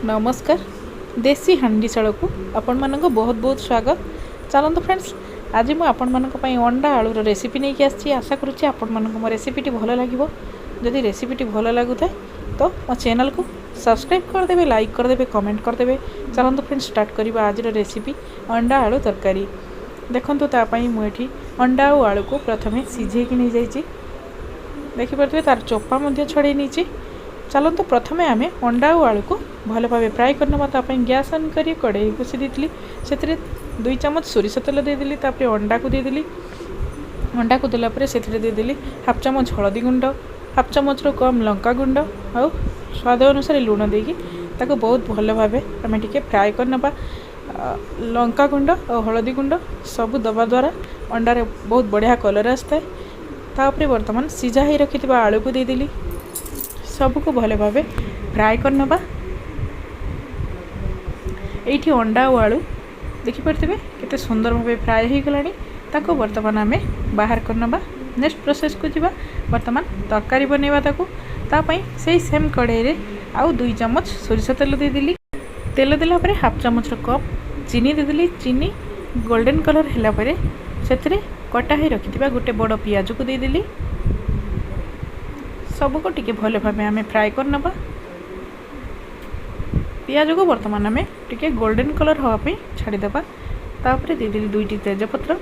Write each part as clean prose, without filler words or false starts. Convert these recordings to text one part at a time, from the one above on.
नमस्कार। देसी हांडीशाल को आपण मानक बहुत बहुत स्वागत। चलते फ्रेंड्स, आज मुझे आपण मानक अंडा आलूर रेसिपी नहीं कि आसी। आशा करुच्ची आपण मानक मो रेसिपीटी भल लगे। जदि रेसिपीटी भल लगुए तो मो चैनल को सब्सक्राइब करदे, लाइक करदे, कमेंट करदे। चलते फ्रेंड्स, स्टार्ट करवा आज रेसिपी अंडा आलू तरकारी। देखो तापाई मुझे अंडा और आलू को प्रथम सीझे नहीं जाइए। देखिपे तार चोपा छड़े नहीं। चलते प्रथम आम अंडा और आलू को भल भाव फ्राए करने गैस ऑन कर कड़े बसी दी। से 2 चम्मच सोरिष तेल देदेली। अंडा को देदेली। अंडा को देलापर से देदेली हाफ चम्मच हलदी गुंड, हाफ चम्मच कम लंका गुंड और स्वाद अनुसार लुण देकी ताको बहुत भल भाव आम टे फ्राए करना। लंका गुंड और हलदी गुंड सब दबा द्वारा अंडार बहुत बढ़िया कलर आसता है। तापर बर्तमान सीझा ही रखि आलू को देदेली। सबको भल भाव फ्राए करना। ये अंडा और आलू देखिपे केते सुंदर भाव फ्राए हो गलानी। ताको बर्तमान आम बाहर करना। नेक्स्ट प्रोसेस को जीवा। बर्तमान तरकारी बनैबा तापाई से सेम कड़े आउ 2 चम्मच सोरिष तेल देदेली। तेल देला परे हाफ चम्मच कप चीनी देदेली। चीनी गोल्डन कलर हैला परे सेथिरे कटा ही रखिथिबा गोटे बड़ पियाज को देदेली। सबको टिके भल भाव आम फ्राए करना। पियाज को बर्तमान आम टिके गोल्डन कलर हाँपाई छाड़देबा। तापर देदेली 2टी तेजपत्र।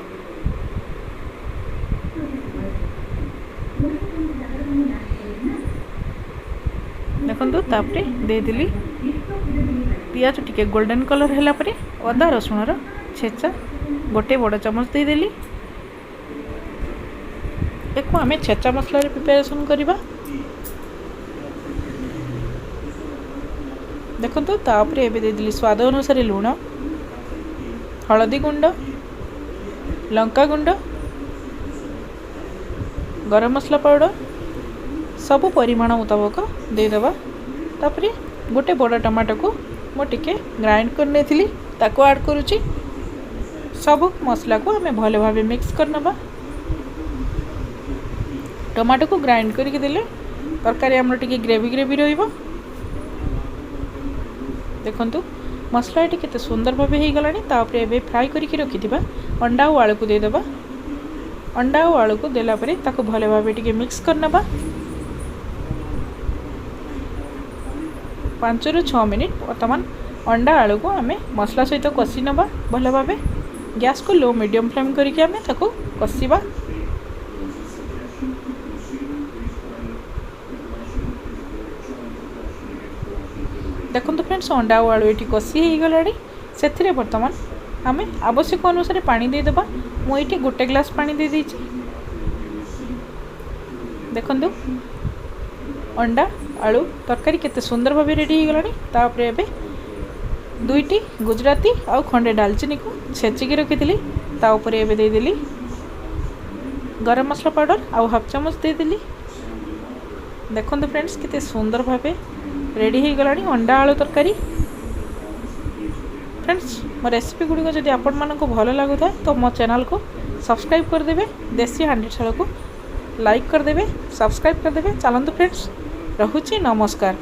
देखो तापर देदेली पियाज टिके गोल्डन कलर हैला परे अदा रसुणर छेचा गोटे बड़ चम्मच देदेली। एक आम छेचा मसला प्रिपेरेसन करवा। देखो तापर एबे देदेली स्वाद अनुसार लुण, हलदी गुंड, लंका गुंड, गरम मसला पाउडर सब परिमाण मुताबक देदेबा। तापर गोटे बड़ टमाटो को मोटे ग्राइंड करने ताको ऐड करुच्ची। सब मसला को आम भल भाव मिक्स करना। टमाटो को ग्राइंड करके देले तरकारी आमर टिके ग्रेवी ग्रेवी रहिबो। देखंतु मसला ये केते सुंदर भाव हो गलानी। तापर एबे फ्राई करके रखिथिबा अंडा और आलू को देदेबा। अंडा और आलू को देला परे ताको भल भाव टिके मिक्स करना। 5 ରୁ 6 मिनिट वर्तमान अंडा आलू को आम मसला सहित कषि नवा भल भाव। गैस को लो मीडियम फ्लेम करके आम ताको कषिबा। देखो फ्रेंड्स, अंडा और आलू ये कषि हो गला। से बर्तमान आम आवश्यक अनुसार पानी देदेबा। मुझे 1 ग्लास पानी दे देछि। देखो अंडा आलू तरकारी केते सुंदर भाव रेडी हो गलानी। तापर एबे 2टी गुजराती आउ खंडे डालचीनी को छेचिकी रखी ता ऊपर एबे देदेली गरम मसला पाउडर आउ हाफ चम्मच देदेली। देखो फ्रेंड्स केते सुंदर भाव रेडी हो गलानी अंडा आलू तरकारी। फ्रेंड्स, मो रेसिपी गुड़िक जदि आपण मानक भल लगुता तो मो चैनल को सब्सक्राइब करदे। देसी हांडीशाल को लाइक करदे, सब्सक्राइब करदे। चलते फ्रेंड्स, रहुची नमस्कार।